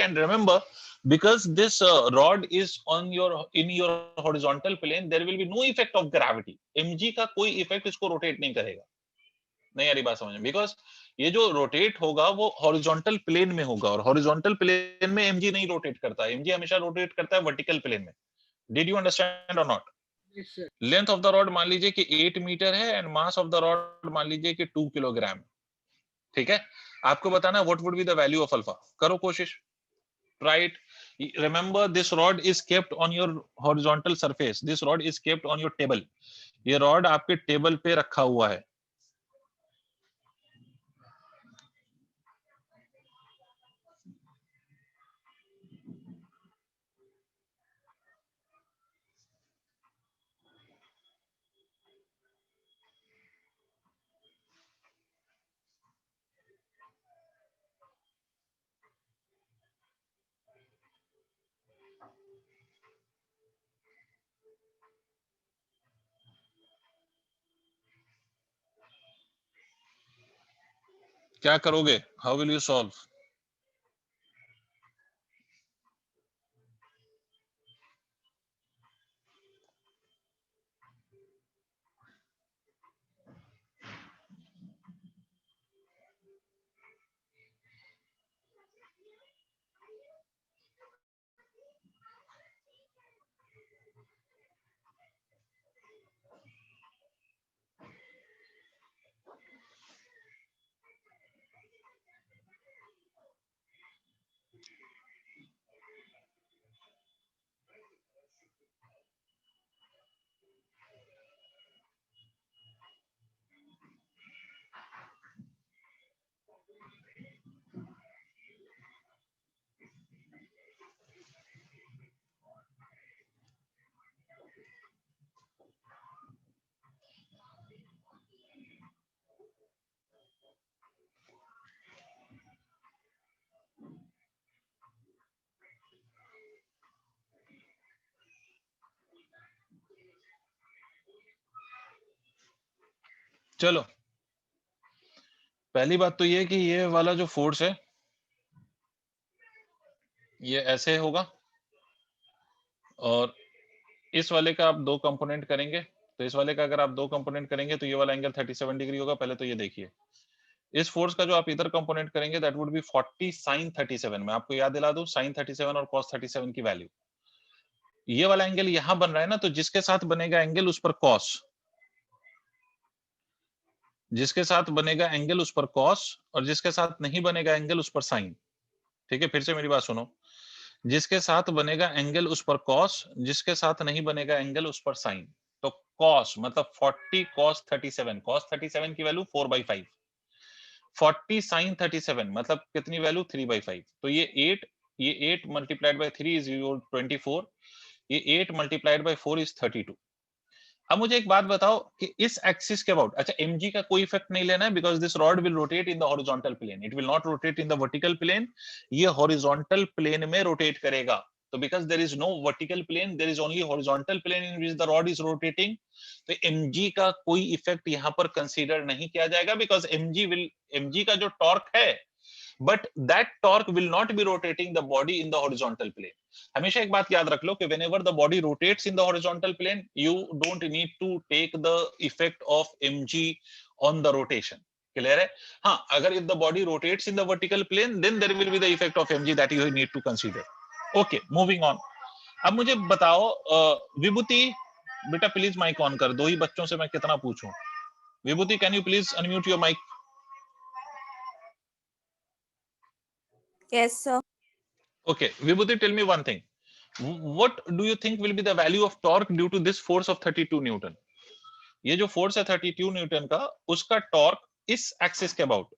and remember, because this rod is in your horizontal plane, there will be no effect of gravity. mg का कोई effect इसको rotate नहीं करेगा. नहीं आ रही बात समझ में? बिकॉज ये जो रोटेट होगा वो हॉरिजॉन्टल प्लेन में होगा, और हॉरिजॉन्टल प्लेन में mg नहीं रोटेट करता. mg हमेशा रोटेट करता है वर्टिकल प्लेन में. डिड यू अंडरस्टैंड और not? Length of the rod मान लीजिए कि 8 मीटर है and mass of the rod मान लीजिए कि 2 किलोग्राम. ठीक है, आपको बताना what would be the value of alpha. करो कोशिश, try it. Remember this rod is kept on your horizontal surface, this rod is kept on your table. ये रॉड आपके टेबल पे रखा हुआ है. क्या करोगे? How will you solve? चलो, पहली बात तो ये कि ये वाला जो फोर्स है ये ऐसे होगा, और इस वाले का आप दो कंपोनेंट करेंगे, तो इस वाले का अगर आप दो कंपोनेंट करेंगे तो ये वाला एंगल 37 डिग्री होगा. पहले तो ये देखिए, इस फोर्स का जो आप इधर कंपोनेंट करेंगे दैट वुड बी 40 sin 37. मैं आपको याद दिला दूं sin 37 और cos 37 की वैल्यू. ये वाला एंगल यहां बन रहा है ना, तो जिसके साथ बनेगा एंगल उस पर cos, जिसके साथ बनेगा एंगल उस पर cos, और जिसके साथ नहीं बनेगा एंगल उस पर sin. ठीक है, फिर से मेरी बात सुनो, जिसके साथ बनेगा एंगल उस पर cos, जिसके साथ नहीं बनेगा एंगल उस पर sin. तो cos मतलब 40 cos 37, cos 37 की वैल्यू 4/5, 40 sin 37 मतलब कितनी वैल्यू 3/5. तो ये 8 मल्टीप्लाइड बाय 3 इज 24, ये 8 मल्टीप्लाइड बाय 4 इज 32. अब मुझे एक बात बताओ कि इस एक्सिस के अबाउट, अच्छा mg का कोई इफेक्ट नहीं लेना है, because this rod will rotate in the horizontal plane, it will not rotate in the vertical plane. ये हॉरिजॉन्टल प्लेन में रोटेट करेगा. तो because there is no vertical plane, there is only horizontal plane in which the rod is rotating, तो mg का कोई effect यहां पर consider नहीं किया जाएगा, बिकॉज mg का जो टॉर्क है, but that torque will not be rotating the body in the horizontal plane. हमेशा एक बात याद रख लो कि whenever the body rotates in the horizontal plane, you don't need to take the effect of mg on the rotation. Clear है? हाँ, अगर if the body rotates in the vertical plane, then there will be the effect of mg that you need to consider. Okay, moving on. अब मुझे बताओ विभूति, बेटा please mic on कर दो. ही बच्चों से मैं कितना पूछूं. Vibhuti, can you please unmute your mic? Yes, sir. Okay, Vibhuti, tell me one thing. What do you think will be the value of torque due to this force of 32 Newton? ये जो force है 32 Newton का, उसका torque इस axis के about,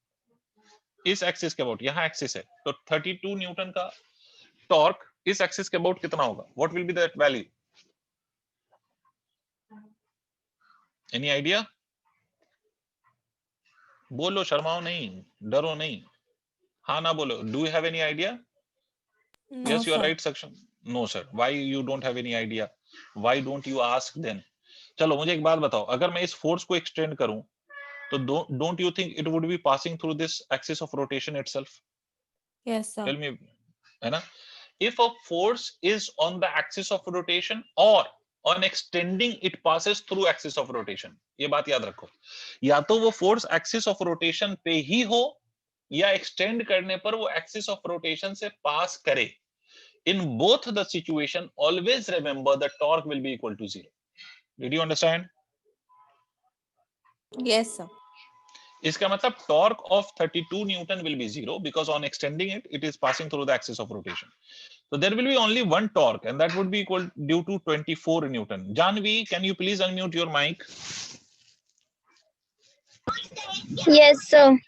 इस axis के about, यहाँ एक्सिस है, तो 32 न्यूटन का टॉर्क इस एक्सिस के अबाउट कितना होगा? What will be that value? Any idea? बोलो, शर्माओ नहीं, डरो नहीं, हाँ ना बोलो. Do you have any idea? No, Yes, you are sir. right, Saksham. No, sir. Why you don't have any idea? Why don't you ask then? चलो मुझे एक बात बताओ, अगर मैं इस फोर्स को एक्सटेंड करूं, तो don't you think it would be passing through this axis of rotation itself? Yes, sir. Tell me, है ना? If a force is on the axis of rotation or on extending it passes through axis of rotation, ये बात याद रखो, या तो वो force axis of rotation पे ही हो या एक्सटेंड करने पर वो एक्सिस ऑफ रोटेशन से पास करे. In both the situation, always remember the torque will be equal to 0. Did you understand? Yes, sir. इसका मतलब torque of 32 Newton will be 0 because on extending it, it is passing through the axis of rotation. So there will be only one torque, and that would be equal due to 24 Newton. Janvi, can you please unmute your mic? Yes, sir.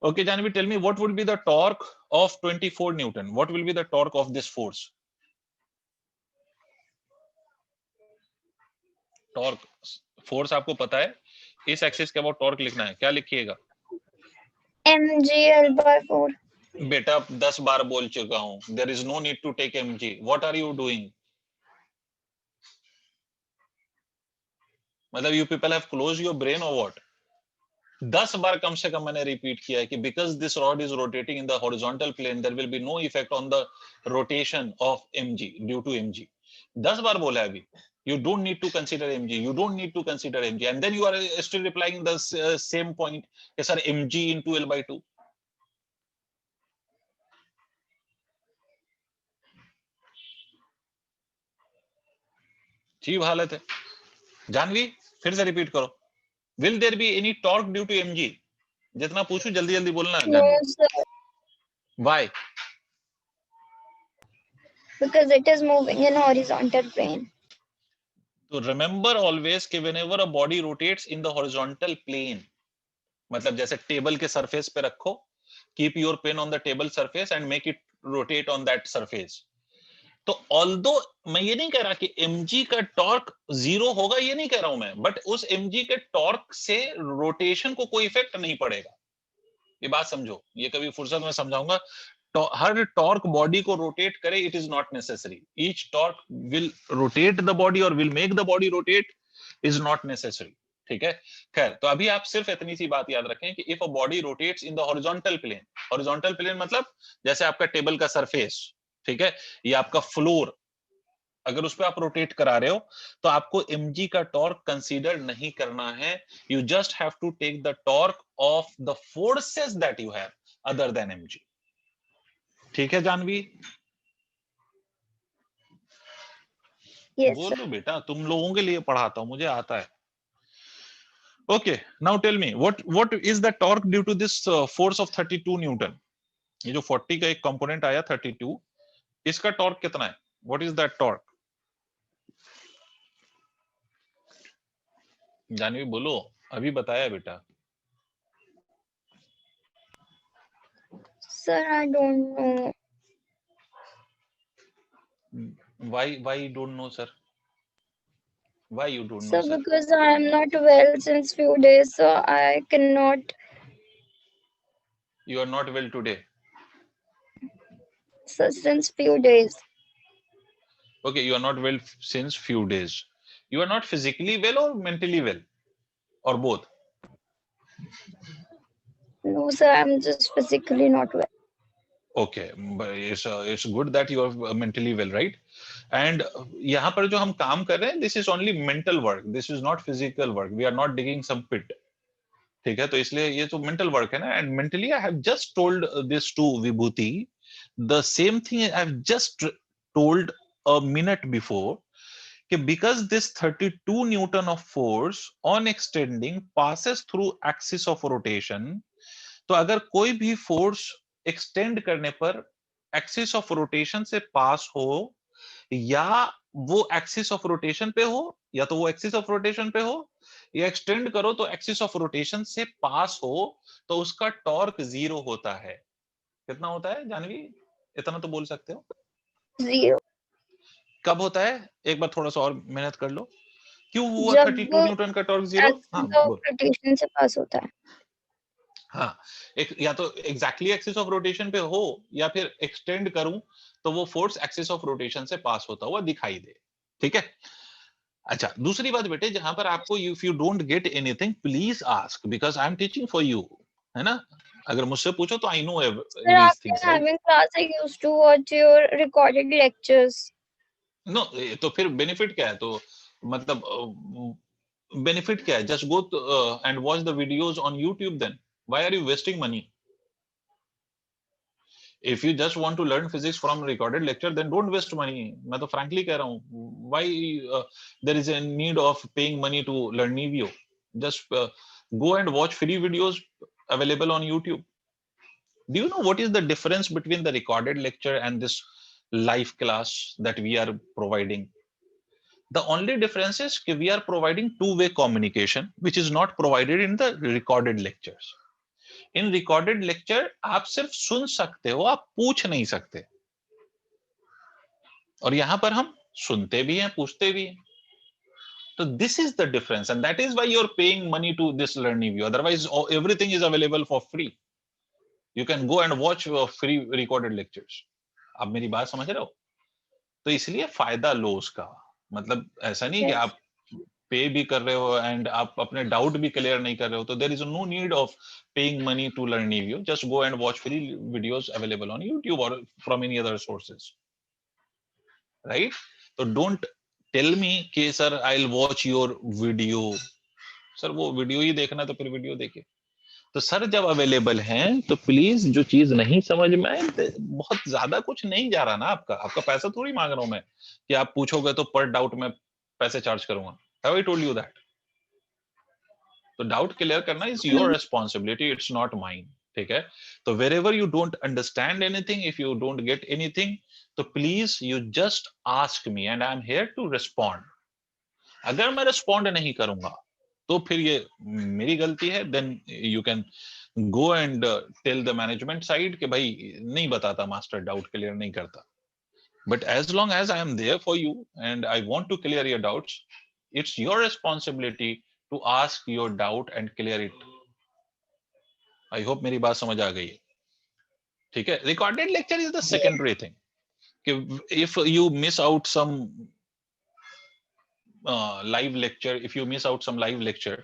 Okay, Janvi, tell me what would be the torque of 24 Newton? What will be the torque of this force? Torque, force आपको पता है, इस axis के about torque लिखना है, क्या लिखिएगा? mg/4. बेटा 10 बार बोल चुका हूं, there is no need to take mg. What are you doing? मतलब you people have closed your brain or what? 10 बार कम से कम मैंने रिपीट किया है कि because this rod is rotating in the horizontal plane, there will be no effect on the rotation of mg due to mg. 10 बार बोला है अभी. You don't need to consider mg. You don't need to consider mg. And then you are still replying the same point. Yes, sir, mg into L/2. ठीक हालत है. जानवी, फिर से repeat करो. Will there be any torque due to mg? जितना पूछूं जल्दी जल्दी बोलना है. No, sir, Why? because it is moving in horizontal plane. तो remember always कि whenever a body rotates in the horizontal plane, मतलब जैसे टेबल के सरफेस पे रखो, keep your pen on the table surface and make it rotate on that surface. तो although मैं ये नहीं कह रहा कि mg का टॉर्क 0 होगा, ये नहीं कह रहा हूं मैं, बट उस mg के टॉर्क से रोटेशन को कोई इफेक्ट नहीं पड़ेगा. ये बात समझो, ये कभी फुर्सत में समझाऊंगा. हर टॉर्क बॉडी को रोटेट करे, it is not necessary. Each torque will rotate the body और will make the body rotate is not necessary. ठीक है. खैर, तो अभी आप सिर्फ इतनी सी बात याद रखें कि if a body rotates in the horizontal plane, horizontal plane मतलब जैसे आपका टेबल का सरफेस, ठीक है, ये आपका फ्लोर, अगर उस पर आप रोटेट करा रहे हो तो आपको mg का टॉर्क कंसीडर नहीं करना है. You just have to take the torque of the forces that you have other than mg. ठीक है जानवी? Yes, बोलो बेटा, तुम लोगों के लिए पढ़ाता हूं, मुझे आता है. Okay, now tell me what is the torque due to this force of 32 newton. ये जो 40 का एक कंपोनेंट आया 32, इसका टॉर्क कितना है? What is that torque? Janvi बोलो, अभी बताया बेटा. sir, I don't know. Why you don't know, sir? Why you don't Sir, know, sir? because I am not well since few days, so I cannot. You are not well today. Sir, since few days. Okay, you are not well since few days. You are not physically well or mentally well, or both? No, sir, I'm just physically not well. Okay, but it's good that you are mentally well, right? And यहाँ पर जो हम काम कर रहे हैं, this is only mental work. This is not physical work. We are not digging some pit. ठीक है, तो इसलिए ये तो mental work है ना. And mentally, I have just told this to Vibhuti. The same thing I have just told a minute before. Because this 32 Newton of force on extending passes through axis of rotation, तो अगर कोई भी force extend करने पर axis of rotation से पास हो, या वो एक्सिस ऑफ रोटेशन पे हो, या तो वो एक्सिस ऑफ रोटेशन पे हो, या एक्सटेंड करो तो एक्सिस ऑफ रोटेशन से पास हो, तो उसका टॉर्क 0 होता है. कितना होता है जानवी? इतना तो बोल सकते हो. 0. कब होता है? एक बार थोड़ा सा और मेहनत कर लो. क्यों हुआ जब 32 न्यूटन का टॉर्क 0? हाँ बोल. रोटेशन से पास होता है. हाँ, एक या तो एग्जैक्टली एक्सिस ऑफ रोटेशन पे हो, या फिर एक्सटेंड करूं तो वो फोर्स एक्सिस ऑफ रोटेशन से पास होता हुआ दिखाई दे. ठीक है. अच्छा, दूसरी बात बेटे, जहां पर आपको if you don't get anything please ask, because I am teaching for you, है ना? अगर मुझसे पूछो तो I know Sir, these after things, right? having class, I used to watch your recorded lectures. No, तो फिर बेनिफिट क्या है? तो मतलब बेनिफिट क्या है? Just go and watch the videos on YouTube then. Why are you wasting money? If you just want to learn physics from recorded lecture, then don't waste money. मैं तो frankly कह रहा हूँ. Why there is a need of paying money to learn Nevio? Just go and watch free videos available on YouTube. Do you know what is the difference between the recorded lecture and this live class that we are providing? The only difference is that we are providing two-way communication, which is not provided in the recorded lectures. In recorded lecture आप सिर्फ सुन सकते हो, आप पूछ नहीं सकते. और यहां पर हम सुनते भी हैं, पूछते भी हैं. तो this is the difference and that is why you are paying money to this learning view. Otherwise everything is available for free. You can go and watch free recorded lectures. आप मेरी बात समझ रहे हो? तो इसलिए फायदा लो उसका. मतलब ऐसा नहीं कि Yes. आप पे भी कर रहे हो एंड आप अपने डाउट भी क्लियर नहीं कर रहे हो, तो there is no need of paying money to learn Nevio. Just go and watch free videos available on YouTube और from any other sources, right? तो डोंट टेल मी कि sir I will watch your video. Sir वो video ही देखना है तो फिर video देखिए. तो सर जब अवेलेबल हैं तो प्लीज जो चीज नहीं समझ में आए, बहुत ज्यादा कुछ नहीं जा रहा ना. आपका पैसा थोड़ी मांग रहा हूं मैं कि आप पूछोगे तो पर डाउट में पैसे चार्ज करूंगा. Have I told you that? तो डाउट क्लियर करना is your responsibility, it's not mine. ठीक है? तो wherever you don't understand anything, if you don't get anything, तो please you just ask me and I am here to respond. अगर मैं respond नहीं करूंगा तो फिर ये मेरी गलती है. Then you can go and tell the management side कि भाई नहीं बताता मास्टर, डाउट क्लियर नहीं करता. But as long as I am there for you and I want to clear your doubts, it's your responsibility to ask your doubt and clear it. I hope मेरी बात समझ आ गई है. ठीक है? Recorded lecture is the secondary thing. If you miss out some live lecture, if you miss out some live lecture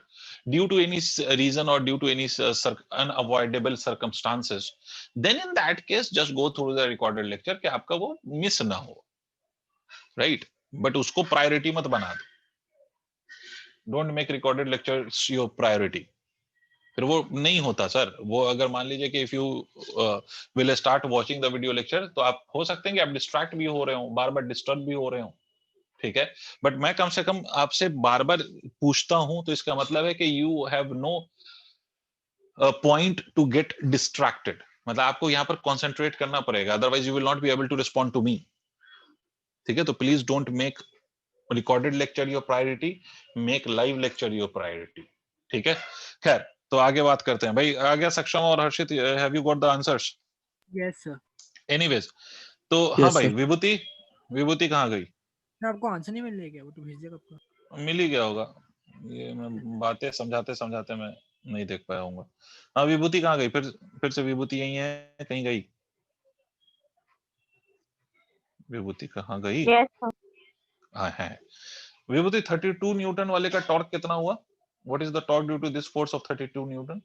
due to any reason or due to any unavoidable circumstances, then in that case just go through the recorded lecture कि आपका वो miss ना हो, right? But उसको priority मत बना दो. Don't make recorded lectures your priority. फिर वो नहीं होता सर. वो अगर मान लीजिए कि if you will start watching the video lecture, तो आप हो सकते हैं कि आप डिस्ट्रैक्ट भी हो रहे हो, बार बार डिस्टर्ब भी हो रहे हो. ठीक है? बट मैं कम से कम आपसे बार बार पूछता हूं, तो इसका मतलब है कि you have no point to get distracted. मतलब आपको यहाँ पर कॉन्सेंट्रेट करना पड़ेगा, otherwise you will not be able to respond to me. ठीक है? तो please don't make recorded lecture your priority, make live lecture your priority. ठीक है? खैर, तो आगे बात करते हैं. भाई आ गया सक्षम और Harshit? Have you got the answers? Yes sir. Anyways, तो हाँ Yes, भाई, sir. विभूति कहाँ गई? सर आपको आंसर नहीं मिल रहा है क्या? वो तो भेज देगा आपको. मिल ही गया होगा. ये मैं बातें समझाते समझाते मैं नहीं देख पाया हूँ. हाँ, विभूति कहाँ गई? फिर से विभूति यही है, कहीं गई? विभूति कहाँ गई? Yes, sir. हाँ है. विभूति, 32 न्यूटन वाले का टॉर्क कितना हुआ? What is the torque due to this force of 32 newton?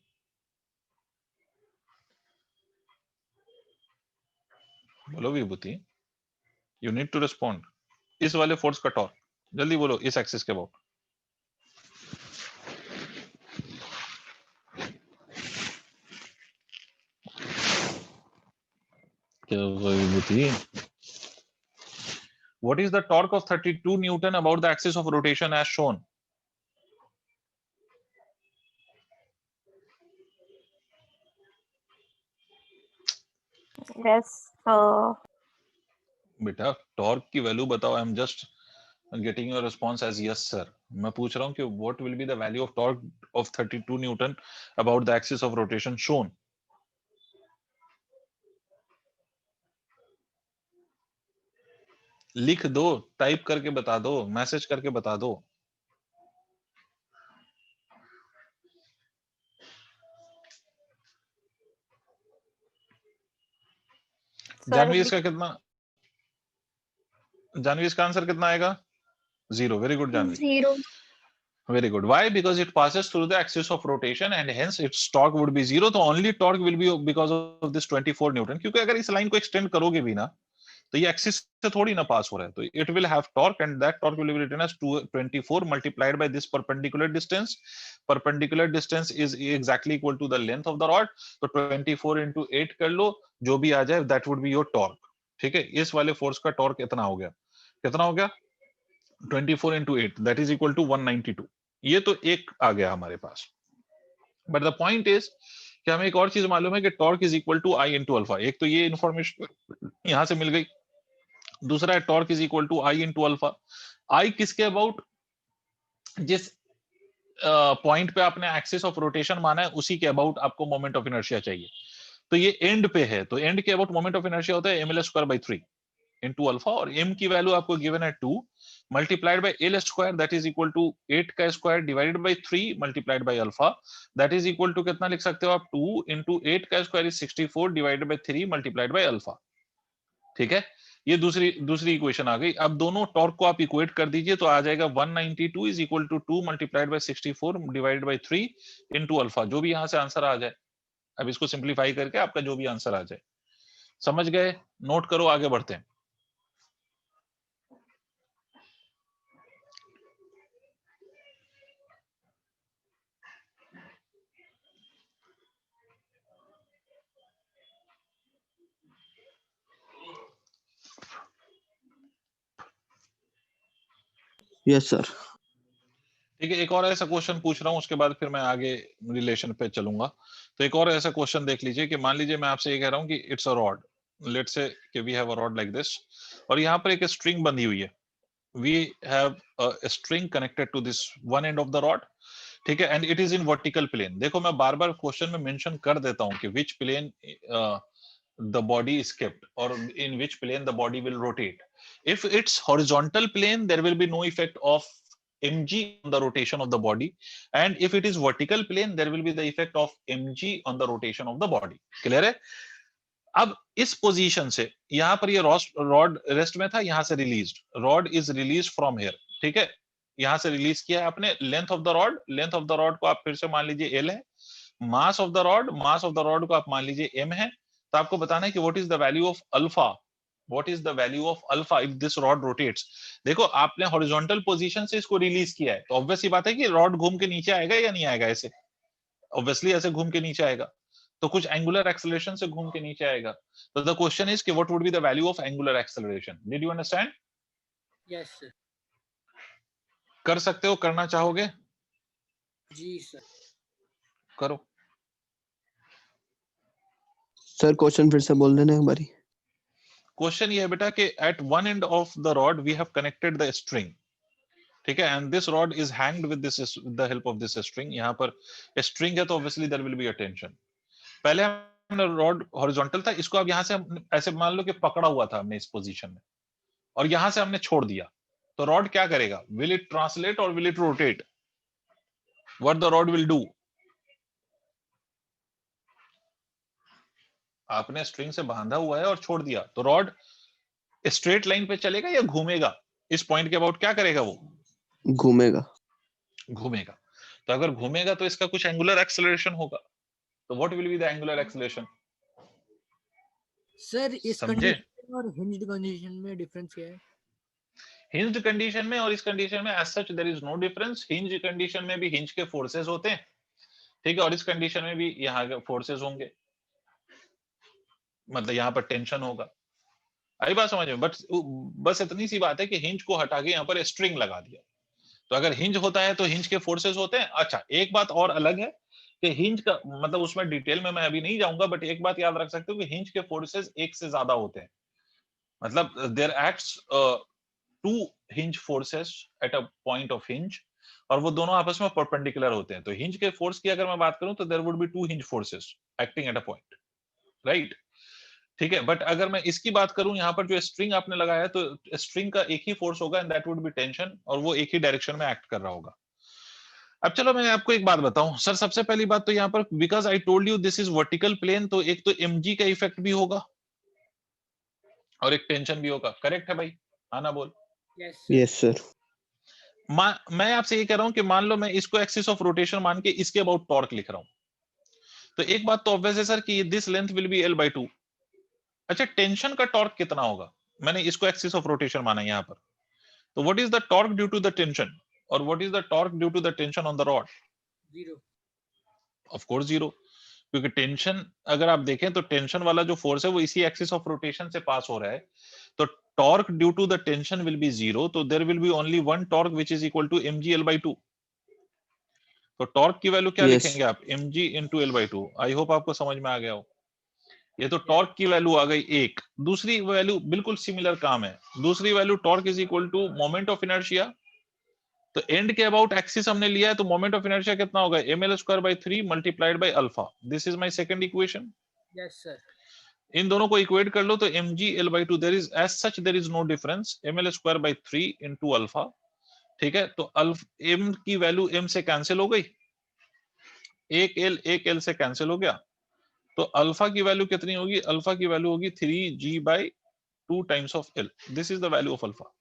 बोलो Vibhuti, you need to respond. इस वाले फोर्स का टॉर्क जल्दी बोलो, इस एक्सिस के अबाउट. क्या हुआ विभूति? What is the torque of 32 Newton about the axis of rotation as shown? Yes, sir. बेटा टॉर्क की वैल्यू बताओ. I am just getting your response as yes sir. मैं पूछ रहा हूँ कि what will be the value of torque of 32 Newton about the axis of rotation shown? लिख दो, टाइप करके बता दो, मैसेज करके बता दो. जानवी, इसका कितना? जानवी, इसका आंसर कितना आएगा? 0. Very good Janvi. 0. Very good. Why? Because it passes through the axis of rotation and hence its torque would be zero. तो only torque will be because of this 24 Newton. क्योंकि अगर इस लाइन को एक्सटेंड करोगे भी ना तो ये एक्सिस से थोड़ी ना पास हो रहा है, तो it will have torque and that torque will be written as 24 multiplied by this perpendicular distance. Perpendicular distance is exactly equal to the length of the rod. तो 24 into 8 कर लो, जो भी आ जाए that would be your torque. ठीक है, इस वाले force का टॉर्क इतना हो गया, कितना हो गया 24 into 8 that is equal to 192. ये तो एक आ गया हमारे पास, बट द पॉइंट इज कि हमें एक और चीज मालूम है कि torque is equal to I into alpha. एक तो ये इंफॉर्मेशन यहां से मिल गई, दूसरा है torque is equal to I into alpha. I किसके अबाउट, जिस पॉइंट पे आपने एक्सिस ऑफ रोटेशन माना है उसी के अबाउट आपको मोमेंट ऑफ इनर्शिया चाहिए. तो ये एंड पे है, तो एंड के अबाउट मोमेंट ऑफ इनर्शिया होता है ml square by 3 into alpha, और m की वैल्यू आपको गिवन है 2 multiplied by L square that is equal to 8 का square divided by 3 multiplied by alpha that is equal to कितना लिख सकते हो आप 2 into 8 का square is 64 divided by 3 multiplied by alpha. ठीक है, ये दूसरी इक्वेशन आ गई. अब दोनों टॉर्क को आप इक्वेट कर दीजिए तो आ जाएगा 192 is equal to 2 multiplied by 64 divided by 3 into alpha. जो भी यहां से आंसर आ जाए, अब इसको सिंप्लीफाई करके आपका जो भी आंसर आ जाए. समझ गए? नोट करो, आगे बढ़ते हैं. Yes sir. ठीक है, एक और ऐसा क्वेश्चन पूछ रहा हूं, उसके बाद फिर मैं आगे रिलेशन पे चलूंगा. तो एक और ऐसा क्वेश्चन देख लीजिए कि मान लीजिए मैं आपसे ये कह रहा हूं कि it's a rod, let's say कि we have a rod like this, और यहाँ पर एक स्ट्रिंग बंधी हुई है. We have a string connected to this one end of the rod. ठीक है, and it is in vertical plane. देखो मैं बार बार क्वेश्चन में मेंशन कर देता हूं कि विच plane the body is kept or in which plane the body will rotate. If it's horizontal plane, there will be no effect of mg on the rotation of the body, and if it is vertical plane, there will be the effect of mg on the rotation of the body. Clear है? अब इस position से यहां पर ये rod rest में था, यहां से released, rod is release from here. ठीक है, यहां से रिलीज किया है आपने. लेंथ ऑफ द रॉड को आप फिर से मान लीजिए l है. मास ऑफ द रॉड को आप मान लीजिए m है. तो आपको बताना है कि what is the value of alpha if this rod rotates. देखो आपने हॉरिजॉन्टल पोजीशन से इसको रिलीज किया है, तो ऑब्वियस सी बात है कि रॉड घूम के नीचे आएगा या नहीं आएगा. ऐसे ऑब्वियसली ऐसे घूम के नीचे आएगा, तो कुछ एंगुलर एक्सेलरेशन से घूम के नीचे आएगा. तो द क्वेश्चन इज कि what would be the value of angular acceleration. Did you understand? Yes sir. कर सकते हो, करना चाहोगे? जी सर. करो. सर क्वेश्चन फिर से बोल देना एक बारी. क्वेश्चन ये है बेटा कि at one end of the rod we have connected the string. ठीक है, and this rod is hanged with this the help of this string. यहाँ पर स्ट्रिंग है तो obviously there will be a tension. पहले हमने रॉड हॉरिजॉन्टल था, इसको अब यहाँ से ऐसे मान लो कि पकड़ा हुआ था हमने इस पोजीशन में, और यहां से हमने छोड़ दिया, तो रॉड क्या करेगा? विल इट ट्रांसलेट और will it rotate? What the rod will do? आपने स्ट्रिंग से बांधा हुआ है और छोड़ दिया, तो रॉड स्ट्रेट लाइन पे चलेगा या घूमेगा? इस पॉइंट के अबाउट क्या करेगा? वो घूमेगा. तो अगर घूमेगा तो इसका कुछ एंगुलर एक्सेलरेशन होगा. तो what will be the angular acceleration? Sir इस समझे? कंडीशन और हिंज्ड कंडीशन में डिफरेंस क्या है? हिंज्ड कंडीशन में और इस कंडीशन में as such there is no difference. Hinge condition में भी हिंज के फोर्सेस होते हैं, ठीक है, और इस कंडीशन में भी यहाँ के फोर्सेस होंगे, मतलब यहाँ पर टेंशन होगा. आई बात समझ में? बट बस इतनी सी बात है कि हिंज को हटा के यहाँ पर स्ट्रिंग लगा दिया. तो अगर हिंज होता है तो हिंज के फोर्सेस होते हैं. अच्छा, एक बात और अलग है कि हिंज का मतलब उसमें डिटेल में मैं अभी नहीं जाऊंगा, बट एक बात याद रख सकते हो कि हिंज के फोर्सेस एक से ज्यादा होते हैं. मतलब there acts two hinge forces at a point of hinge, और वो दोनों आपस में परपेंडिकुलर होते हैं. तो हिंज के फोर्स की अगर मैं बात करूं तो there would be two hinge forces acting at a point, right? ठीक है, बट अगर मैं इसकी बात करूं, यहाँ पर जो स्ट्रिंग आपने लगाया है, तो स्ट्रिंग का एक ही फोर्स होगा and that would be tension, और वो एक ही डायरेक्शन में एक्ट कर रहा होगा. अब चलो मैं आपको एक बात बताऊं सर. सबसे पहली बात तो यहाँ पर because I told you this is vertical plane, तो एक तो mg का इफेक्ट भी होगा और एक टेंशन भी होगा. करेक्ट है भाई? हाँ ना बोल. Yes yes sir. मैं आपसे ये कह रहा हूं कि मान लो मैं इसको एक्सिस ऑफ रोटेशन मान के इसके अबाउट टॉर्क लिख रहा हूं, तो एक बात तो ऑब्वियस है सर कि this length will be L/2। अच्छा, टेंशन का टॉर्क कितना होगा? मैंने इसको एक्सिस ऑफ रोटेशन माना यहाँ पर, तो what is the torque due to the tension, और what is the torque due to the tension on the rod? 0। Of course 0, क्योंकि टेंशन अगर आप देखें तो टेंशन वाला जो फोर्स है वो इसी एक्सिस ऑफ रोटेशन से पास हो रहा है, तो torque due to the tension will be 0, तो there will be only one torque which is equal to mg/L/2। तो टॉर्क की वैल्यू क्या Yes. लिखेंगे आप? mg into L/2। I hope आपको समझ में आ गया हो। ये तो Yes. टॉर्क की वैल्यू आ गई एक। दूसरी वैल्यू बिल्कुल सिमिलर काम है, दूसरी value torque is equal to moment of inertia. तो एंड के अबाउट एक्सिस हमने लिया है, तो मोमेंट ऑफ इनर्शिया कितना होगा? ml²/3 multiplied by alpha. This is my second equation. Yes, sir. इन दोनों को इक्वेट कर लो तो mg L/2, there is as such there is no difference, ml²/3 into alpha. ठीक है, तो m की वैल्यू m से कैंसिल हो गई, एक l से कैंसिल हो गया, तो अल्फा की वैल्यू कितनी होगी? अल्फा की वैल्यू होगी 3g/2 times of l। This is the value of alpha.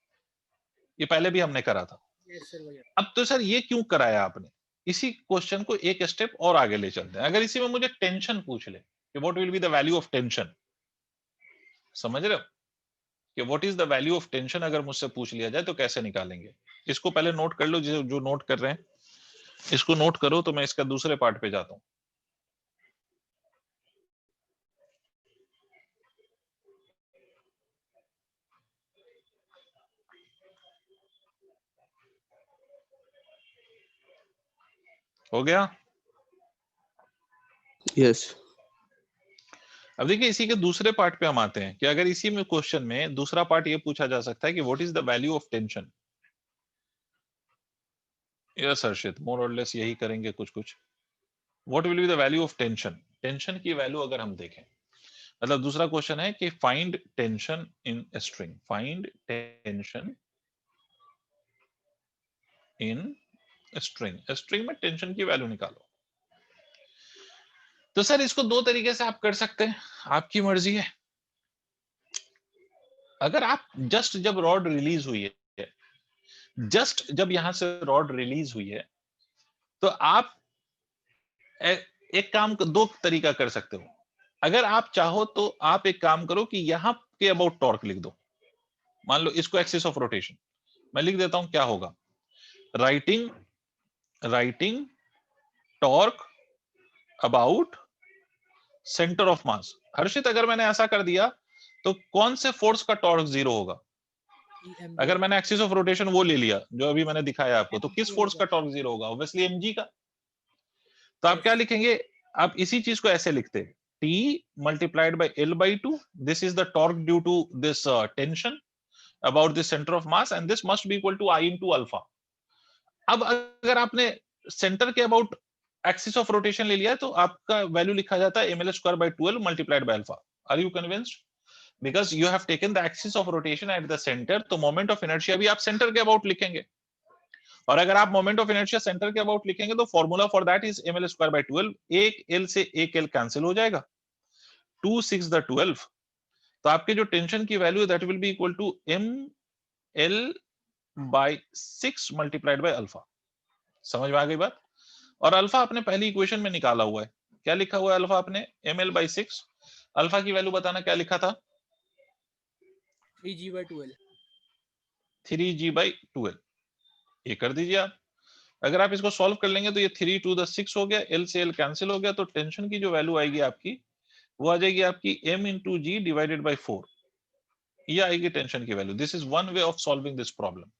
ये पहले भी हमने करा था। Yes, sir. भैया। अब तो सर ये क्यों कराया आपने? इसी क्वेश्चन को एक स्टेप और आगे ले चलते हैं। अगर इसी में मुझे टेंशन पूछ ले कि what will be the value of tension, समझ रहे हो कि what is the value of tension, अगर मुझसे पूछ लिया जाए तो कैसे निकालेंगे? इसको पहले नोट कर लो, जो नोट कर रहे हैं इसको नोट करो, तो मैं इसका दूसरे पार्ट पे जाता हूं। हो गया? Yes. अब देखिए इसी के दूसरे पार्ट पे हम आते हैं कि अगर इसी में क्वेश्चन में दूसरा पार्ट ये पूछा जा सकता है कि what is the value of tension. Yes Harshit, more और लेस यही करेंगे कुछ कुछ। What will be the value of tension? Tension की वैल्यू अगर हम देखें, मतलब दूसरा क्वेश्चन है कि find tension in string, find tension in string, string में टेंशन की वैल्यू निकालो। तो सर इसको दो तरीके से आप कर सकते हैं, आपकी मर्जी है। अगर आप जस्ट जब रॉड रिलीज हुई है, जस्ट जब यहां से रॉड रिलीज हुई है, तो आप एक काम दो तरीका कर सकते हो। अगर आप चाहो तो आप एक काम करो कि यहां के अबाउट टॉर्क लिख दो। मान लो इसको एक्सिस ऑफ रोटेशन, मैं लिख देता हूं क्या होगा, writing torque about centre of mass. Harshit अगर मैंने ऐसा कर दिया तो कौन से फोर्स का टॉर्क 0 होगा? EMG अगर मैंने एक्सिस ऑफ रोटेशन वो ले लिया जो अभी मैंने दिखाया आपको, तो किस फोर्स होगा। का टॉर्क 0 होगा? ऑब्वियसली mg का। तो आप Yes. क्या लिखेंगे? आप इसी चीज को ऐसे लिखते हैं, T multiplied by L/2, this is the torque due to this tension about this centre of mass, and this must be equal to I into alpha. अब अगर आपने सेंटर के अबाउट एक्सिस ऑफ रोटेशन ले लिया है, तो आपका value लिखा जाता है ml²/12 multiplied by alpha. Are you convinced? Because you have taken the axis of rotation at the centre, तो मोमेंट ऑफ इनर्शिया भी आप सेंटर के अबाउट लिखेंगे। और अगर आप मोमेंट ऑफ इनर्शिया सेंटर के अबाउट लिखेंगे तो formula for that is ml²/12। एक l से एक l कैंसिल हो जाएगा, 2 6 द 12, तो आपके जो टेंशन की वैल्यू है that will be equal to ml/6 multiplied by alpha. समझ में आ गई बात? और अल्फा आपने पहली इक्वेशन में निकाला हुआ है। क्या लिखा हुआ है अल्फा आपने? ml/6। अल्फा की वैल्यू बताना क्या लिखा था? 3g/12। 3g/12। ये कर दीजिए आप। अगर आप इसको सॉल्व कर लेंगे तो ये 3 टू द 6 हो गया, l से l कैंसिल हो गया, तो टेंशन की जो वैल्यू आएगी आपकी वो आ जाएगी आपकी m into g divided by 4। ये आएगी टेंशन की value. This is one way of solving this problem.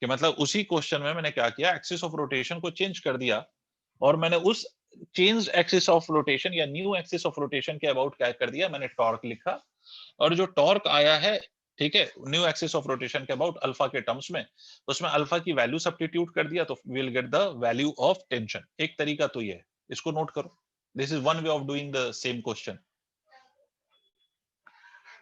कि मतलब उसी क्वेश्चन में मैंने क्या किया, एक्सिस ऑफ रोटेशन को चेंज कर दिया, और मैंने उस चेंज एक्सिस ऑफ रोटेशन या न्यू एक्सिस ऑफ रोटेशन के अबाउट क्या कर दिया, मैंने टॉर्क लिखा, और जो टॉर्क आया है, ठीक है, न्यू एक्सिस ऑफ रोटेशन के अबाउट अल्फा के टर्म्स में, उसमें अल्फा की वैल्यू सब्स्टिट्यूट कर दिया, तो we will get the value of tension. एक तरीका तो ये है, इसको नोट करो। This is one way of doing the same question.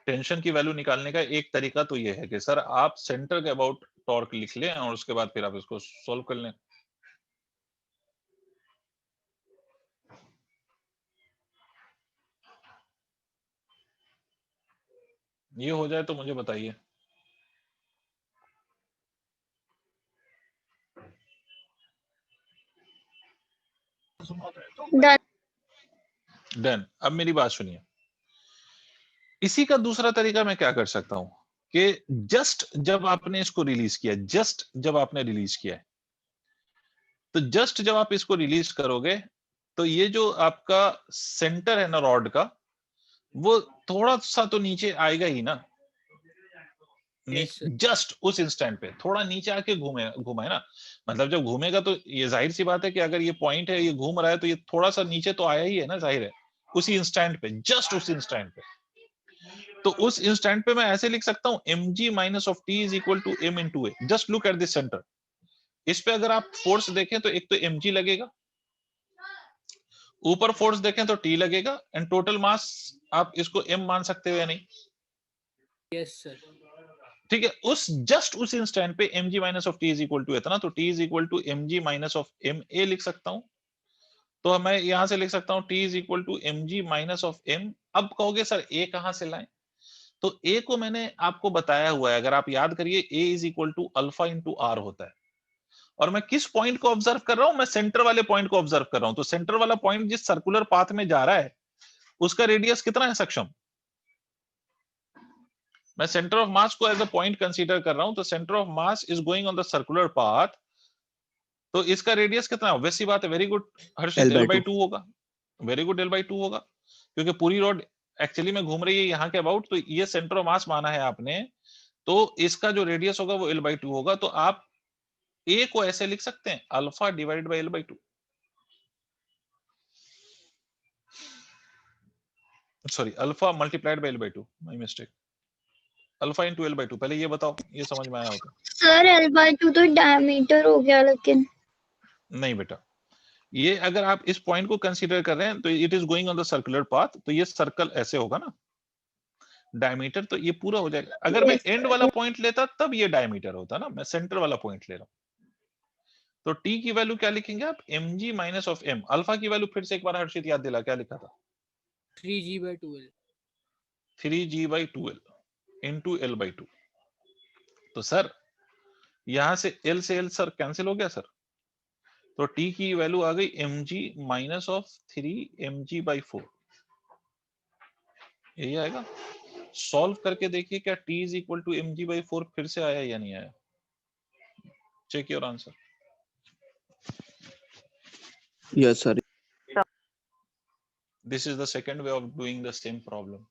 Tension की वैल्यू निकालने का एक तरीका तो ये है कि सर आप सेंटर के अबाउट टॉर्क लिख लें और उसके बाद फिर आप इसको सॉल्व कर लें। ये हो जाए तो मुझे बताइए। Done. डन। अब मेरी बात सुनिए, इसी का दूसरा तरीका मैं क्या कर सकता हूं कि जस्ट जब आपने इसको रिलीज किया, जस्ट जब आपने रिलीज किया है, तो जस्ट जब आप इसको रिलीज करोगे तो ये जो आपका सेंटर है ना रॉड का, वो थोड़ा सा तो नीचे आएगा ही ना, Yes, sir. जस्ट उस इंस्टेंट पे थोड़ा नीचे आके घूमा है ना, मतलब जब घूमेगा तो ये जाहिर सी बात है कि अगर ये पॉइंट है, ये घूम रहा है, तो ये थोड़ा सा नीचे तो आया ही है ना, जाहिर है, उसी इंस्टेंट पे, जस्ट उस इंस्टेंट पे। तो उस इंस्टेंट पे मैं ऐसे लिख सकता हूं mg minus of T is equal to m into a. Just look at this centre. इस पे अगर आप फोर्स देखें तो एक तो mg लगेगा, ऊपर फोर्स देखें तो t लगेगा, एंड टोटल मास आप इसको m मान सकते हो या नहीं? Yes, sir. ठीक है, उस जस्ट उस इंस्टेंट पे mg minus of T is equal to इतना, तो t is equal to mg minus of m a लिख सकता हूं। तो मैं यहां से लिख सकता हूं t is equal to mg minus of m। अब कहोगे सर a कहां से लाएं? तो a को मैंने आपको बताया हुआ है, अगर आप याद करिए, a is equal to alpha into r होता है। और मैं किस पॉइंट को ऑब्जर्व कर रहा हूं? मैं सेंटर वाले पॉइंट को ऑब्जर्व कर रहा हूं। तो सेंटर वाला पॉइंट जिस सर्कुलर पाथ में जा रहा है, उसका रेडियस कितना है सक्षम? मैं सेंटर ऑफ मास को एज अ पॉइंट कंसीडर कर रहा हूं, तो centre of mass is going on the circular path, तो इसका रेडियस कितना है? वैसी बात है, वेरी गुड हर्षित, L/2 होगा। वेरी गुड, L/2 होगा, क्योंकि पूरी रॉड एक्चुअली में घूम रही है यहाँ के अबाउट, तो ये सेंटर ऑफ मास माना है आपने, तो इसका जो रेडियस होगा वो L/2 होगा। तो आप a को ऐसे लिख सकते हैं, alpha divide by L/2। Sorry, alpha multiplied by L/2, my mistake. Alpha into L/2। पहले ये बताओ, ये समझ में आया होगा? Sir, L/2 तो diameter हो गया, लेकिन नहीं बेटा, ये अगर आप इस पॉइंट को कंसीडर कर रहे हैं तो it is going on the circular path, तो ये सर्कल ऐसे होगा ना, डायमीटर तो ये पूरा हो जाएगा। अगर मैं Yes, एंड वाला पॉइंट लेता तब ये डायमीटर होता ना, मैं सेंटर वाला पॉइंट ले रहा हूं। तो t की वैल्यू क्या लिखेंगे आप? mg minus of m। Alpha की वैल्यू फिर से एक बार हर्षित याद दिला, क्या लिखा था? 3g/12. 3g/12 into L/2। तो सर यहां से L से L सर कैंसिल हो गया सर, तो t की वैल्यू आ गई mg माइनस ऑफ 3mg/4। यही आएगा। सॉल्व करके देखिए क्या t is equal to mg/4 फिर से आया या नहीं आया? Check your answer. Yes, sir. This is the second way of doing the same problem.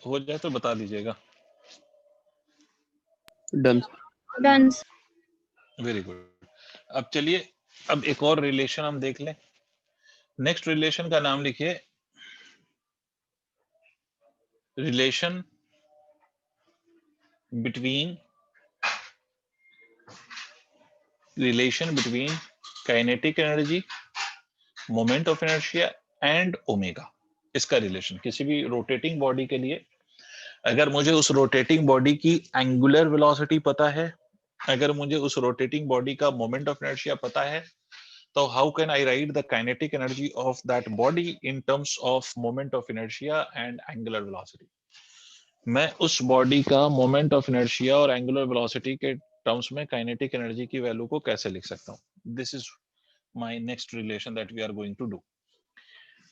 हो जाए तो बता दीजिएगा। Done. done. Very good. अब चलिए, अब एक और रिलेशन हम देख लें। नेक्स्ट रिलेशन का नाम लिखिए relation between kinetic energy, moment of inertia and omega. इसका रिलेशन किसी भी रोटेटिंग बॉडी के लिए, अगर मुझे उस रोटेटिंग बॉडी की एंगुलर वेलोसिटी पता है, अगर मुझे उस रोटेटिंग बॉडी का मोमेंट ऑफ इनर्शिया पता है, तो how can I right the kinetic energy of that body in terms of moment of inertia and angular velocity? मैं उस बॉडी का मोमेंट ऑफ इनर्शिया और एंगुलर वेलोसिटी के टर्म्स में काइनेटिक एनर्जी की वैल्यू को कैसे लिख सकता हूं? This is my next relation that we are going to do.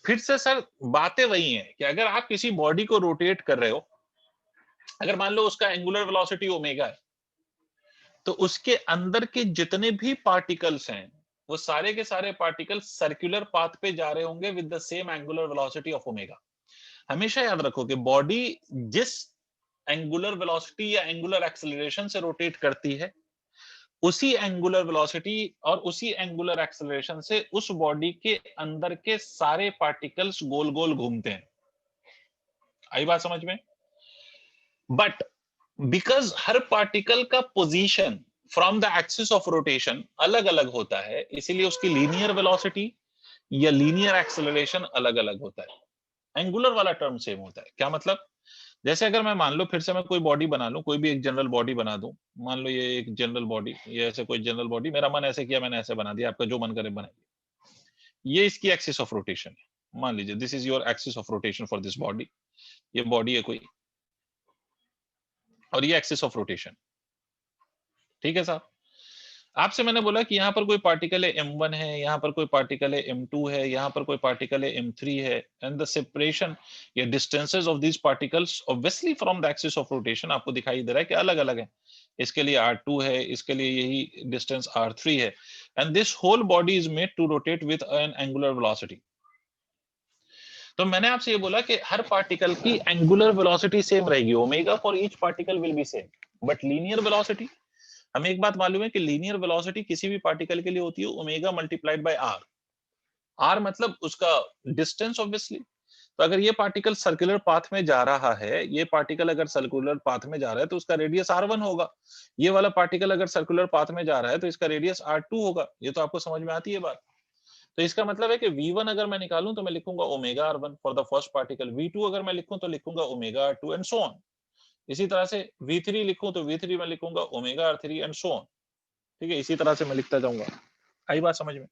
फिर से सर बातें वही हैं कि अगर आप किसी बॉडी को रोटेट कर रहे हो, अगर मान लो उसका एंगुलर वेलोसिटी ओमेगा है, तो उसके अंदर के जितने भी पार्टिकल्स हैं, वो सारे के सारे पार्टिकल सर्कुलर पाथ पे जा रहे होंगे with the same angular velocity of omega. हमेशा याद रखो कि बॉडी जिस एंगुलर वेलोसिटी या एंगुलर एक्सेलरेशन से रोटेट करती है, उसी एंगुलर वेलोसिटी और उसी एंगुलर एक्सेलरेशन से उस बॉडी के अंदर के सारे पार्टिकल्स गोल गोल घूमते हैं। आई बात समझ में? बट बिकॉज हर पार्टिकल का position from the axis of rotation अलग अलग होता है, इसीलिए उसकी लीनियर वेलोसिटी या लीनियर एक्सेलरेशन अलग अलग होता है। एंगुलर वाला टर्म सेम होता है। क्या मतलब? जैसे अगर मैं मान लो फिर से मैं कोई बॉडी बना लूं, कोई भी एक जनरल बॉडी बना दूं, मान लो ये एक जनरल बॉडी, ये ऐसे कोई जनरल बॉडी, मेरा मन ऐसे किया, मैंने ऐसे बना दिया, आपका जो मन करे बनाइए। ये इसकी एक्सिस ऑफ रोटेशन है, मान लीजिए this is your axis of rotation for this body. ये बॉडी है कोई, और ये एक्सिस ऑफ रोटेशन। ठीक है साहब? आपसे मैंने बोला कि यहाँ पर कोई पार्टिकल है m1 है, यहाँ पर कोई पार्टिकल है m2 है, यहाँ पर कोई पार्टिकल है m3 है, एंड द सेपरेशन या distances of these particles obviously from the axis of rotation आपको दिखाई दे रहा है कि अलग अलग है। इसके लिए r2 है, इसके लिए यही डिस्टेंस r3 है, and this whole body is made to rotate with an angular velocity. तो मैंने आपसे ये बोला कि हर पार्टिकल की एंगुलर वेलोसिटी सेम रहेगी, omega for each particle will be same, but linear velocity, हमें एक बात मालूम है कि लीनियर वेलोसिटी किसी भी पार्टिकल के लिए होती है omega multiplied by r. R मतलब उसका डिस्टेंस ऑब्वियसली। तो अगर ये पार्टिकल सर्कुलर पाथ में जा रहा है, ये पार्टिकल अगर सर्कुलर पाथ में जा रहा है तो उसका रेडियस r1 होगा। ये वाला पार्टिकल अगर सर्कुलर पाथ में जा रहा है तो इसका रेडियस r2 होगा। ये तो आपको समझ में आती है बात। तो इसका मतलब है कि v1 अगर मैं निकालूं तो मैं लिखूंगा omega r1 for the first particle, v2 अगर मैं लिखूं तो लिखूंगा omega r2 and so on. इसी तरह से v3 लिखूं तो v3 में लिखूंगा omega r3 and so on. ठीक है, इसी तरह से मैं लिखता जाऊंगा। आई बात समझ में?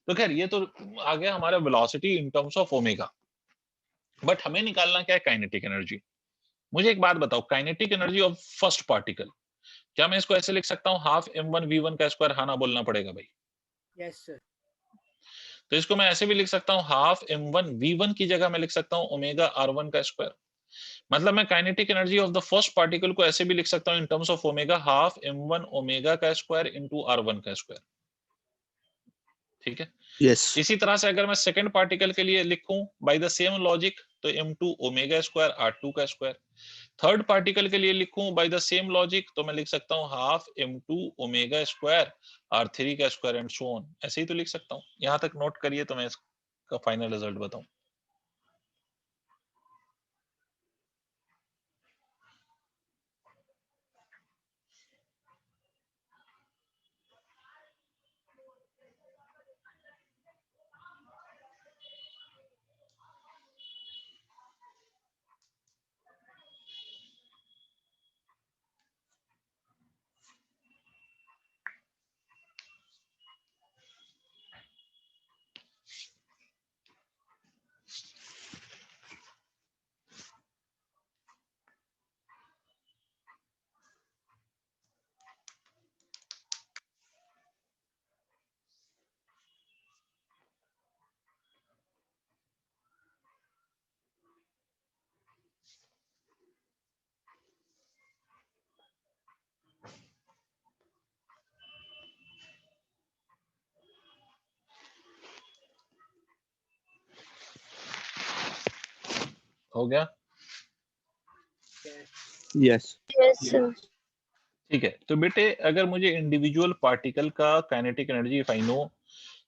तो खैर ये तो आ गया हमारा velocity in terms of omega. But हमें निकालना क्या है? Kinetic energy. मुझे एक बात बताओ, kinetic energy of first particle, क्या मैं इसको ऐसे लिख सकता हूँ हाफ m1 v1 का स्क्वायर? हाँ ना बोलना पड़ेगा भाई। Yes sir. तो इसको मैं ऐसे भी लिख सकता हूँ हाफ m1 v1 की जगह मैं लिख सकता हूँ ओमेगा r1 का स्क्वायर। मतलब मैं kinetic energy of the first particle को ऐसे भी लिख सकता हूँ in terms of omega half m1 omega का स्क्वायर इनटू r1 का स्क्वायर। ठीक है। Yes. इसी तरह से अगर मैं सेकंड पार्टिकल के लिए लिखूं बाय द सेम लॉजिक तो m2 ओमेगा स्क्वायर r2 का स्क्वायर। थर्ड पार्टिकल के लिए लिखूं बाय द सेम लॉजिक तो मैं लिख सकता हूं half m2 omega square r3 का स्क्वायर एंड सो ऑन। ऐसे ही तो लिख सकता हूं। यहां तक नोट करिए तो मैं इसका फाइनल रिजल्ट बताऊं। हो गया? Yes. Yes, sir. ठीक है। तो बेटे अगर मुझे इंडिविजुअल पार्टिकल का kinetic energy if I know,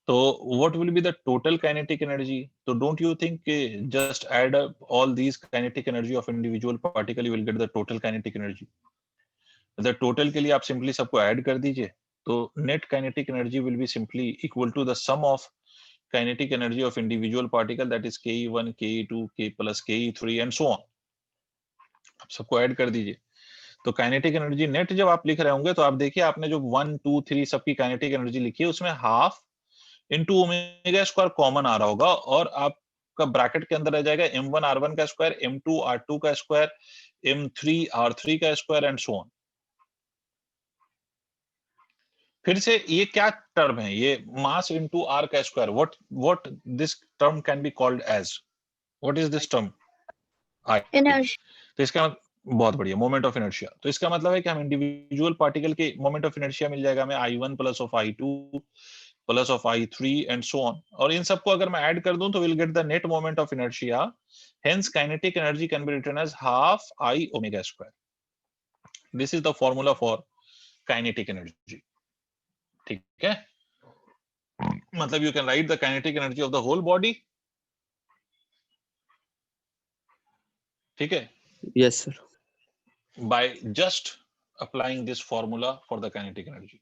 तो what will be the total kinetic energy? So don't you think just add up all these kinetic energy of individual particle, you will get the total kinetic energy. The total के लिए आप simply सबको add कर दीजिए, तो net kinetic energy will be simply equal to the sum of kinetic energy of individual particle, that is ke1, ke2, k plus ke3 and so on. आप सबको add कर दीजिए। तो काइनेटिक एनर्जी नेट जब आप लिख रहे होंगे तो आप देखिए आपने जो 1 2 3 सबकी काइनेटिक एनर्जी लिखी है उसमें half into omega square common आ रहा होगा और आपका ब्रैकेट के अंदर रह जाएगा m1 r1 का स्क्वायर, m2 r2 का स्क्वायर, m3 r3 का स्क्वायर एंड सो ऑन। फिर से ये क्या टर्म है? ये मास इनटू r का square. What this term can be called as? What is this term? I. Inertia. तो इसका बहुत बढ़िया, मोमेंट ऑफ इनर्शिया। तो इसका मतलब है कि हम इंडिविजुअल पार्टिकल के मोमेंट ऑफ इनर्शिया मिल जाएगा हमें i1 plus of i2 plus of i3 and so on. और इन सबको अगर मैं ऐड कर दूं तो will get the net moment of inertia. Hence kinetic energy can be written as half i omega square. This is the formula for kinetic energy. ठीक है, मतलब you can write the kinetic energy of the whole body, ठीक है, Yes, sir. by just applying this formula for the kinetic energy.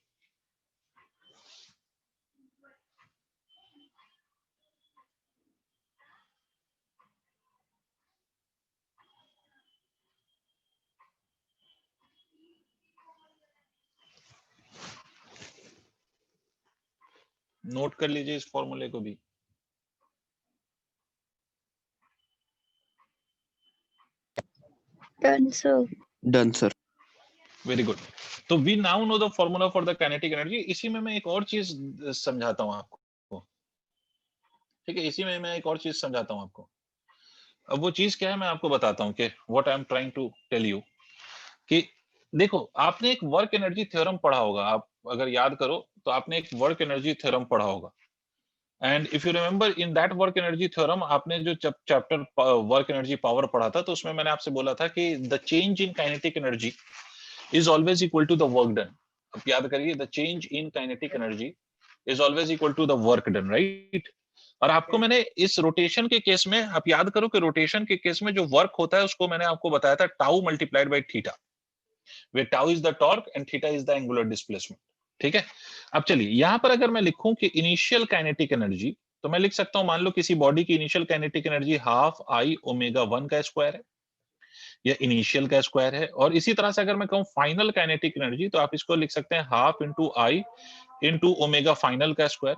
Note कर लीजिए इस फॉर्मूले को भी। Done, sir. Done, sir. Very good. तो we now know the formula for the kinetic energy. इसी में मैं एक और चीज समझाता हूं आपको, ठीक है, इसी में मैं एक और चीज समझाता हूं आपको। अब वो चीज क्या है मैं आपको बताता हूं कि what I am trying to tell you, कि देखो आपने एक वर्क एनर्जी थ्योरम पढ़ा होगा, आप अगर याद करो तो आपने एक वर्क एनर्जी थ्योरम पढ़ा होगा, and if you remember in that work energy theorem आपने जो चैप्टर वर्क एनर्जी पावर पढ़ा था, तो उसमें मैंने आपसे बोला था कि the change in kinetic energy is always equal to the work done. अब याद करिए, the change in kinetic energy is always equal to the work done, right? और आपको मैंने इस रोटेशन के केस में, आप याद करो कि रोटेशन के केस में जो वर्क होता है उसको मैंने आपको बताया था tau multiplied by theta, way tau is the torque and theta is the angular displacement, ठीक है। अब चलिए यहां पर अगर मैं लिखूं कि इनिशियल काइनेटिक एनर्जी, तो मैं लिख सकता हूं, मान लो किसी बॉडी की initial kinetic energy half I omega 1 का स्क्वायर है, या इनिशियल का स्क्वायर है, और इसी तरह से अगर मैं कहूं फाइनल काइनेटिक एनर्जी, तो आप इसको लिख सकते हैं half into I into omega final का स्क्वायर।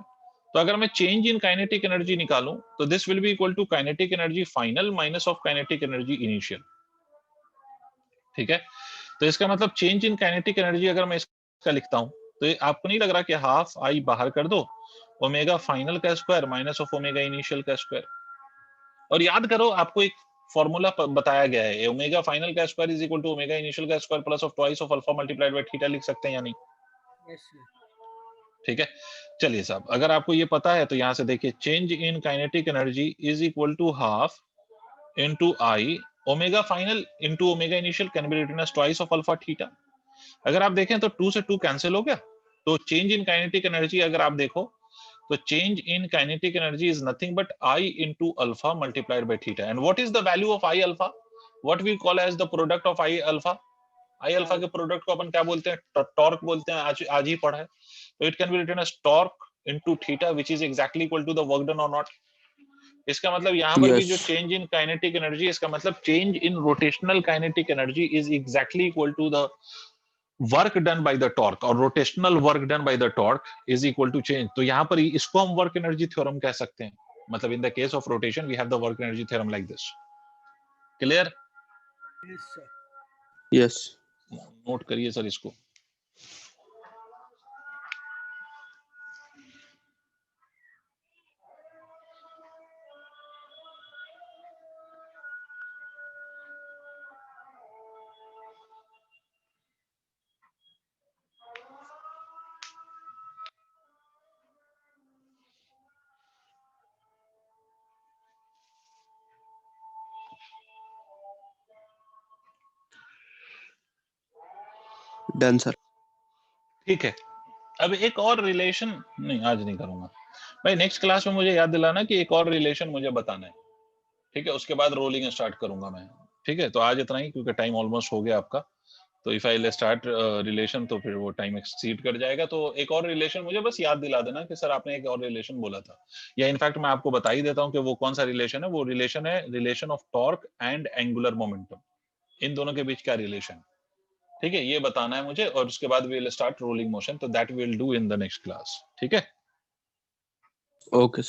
तो अगर मैं चेंज इन काइनेटिक एनर्जी निकालूं तो this will be equal to kinetic energy final minus of kinetic energy initial, ठीक है। तो इसका मतलब चेंज इन काइनेटिक एनर्जी अगर मैं इसका लिखता हूं, तो ये आपको नहीं लग रहा कि हाफ आई बाहर कर दो, ओमेगा फाइनल का square minus of omega initial का स्क्वायर। और याद करो आपको एक फॉर्मूला बताया गया है, ओमेगा फाइनल का square is equal to omega initial का square plus of twice of alpha multiplied by theta, लिख सकते हैं या नहीं? Yes sir. ठीक है, चलिए साहब, अगर आपको ये पता है तो यहां से देखिए, change in kinetic energy is equal to half into I omega final into omega initial can be written as twice of alpha theta. अगर आप देखें तो 2 से 2 कैंसिल हो गया, तो चेंज इन काइनेटिक एनर्जी अगर आप देखो तो change in kinetic energy is nothing but I into alpha multiplied by theta. And what is the value of I alpha? What we call as the product of I alpha? I alpha के product को अपन क्या बोलते हैं? Torque बोलते हैं, आज ही पढ़ा है। तो it can be written as torque into theta which is exactly equal to the work done or not. इसका मतलब यहाँ पर भी जो Yes. change in kinetic energy, इसका मतलब change in rotational kinetic energy is exactly equal to the work done by the torque, और rotational work done by the torque is equal to change. तो यहां पर इसको हम वर्क एनर्जी थ्योरम कह सकते हैं, मतलब in the case of rotation we have the work energy theorem like this. Clear? Yes sir. Yes. Note करिए सर इसको। Done, sir. ठीक है, अब एक और रिलेशन, नहीं आज नहीं करूंगा भाई, नेक्स्ट क्लास में मुझे याद दिलाना कि एक और रिलेशन मुझे बताना है, ठीक है, उसके बाद रोलिंग स्टार्ट करूंगा मैं। ठीक है, तो आज इतना ही, क्योंकि टाइम ऑलमोस्ट हो गया आपका। तो इफ आई स्टार्ट रिलेशन तो फिर वो टाइम एक्सीड कर जाएगा। तो एक और रिलेशन मुझे बस याद दिला देना कि सर आपने एक और रिलेशन बोला था, या इनफैक्ट मैं आपको बता ही देता हूं कि वो कौन सा रिलेशन है। वो रिलेशन है relation of torque and angular momentum, इन दोनों के बीच क्या रिलेशन, ठीक है, ये बताना है मुझे। और उसके बाद we will start rolling motion, तो that we will do in the next class. ठीक है। Okay, sir.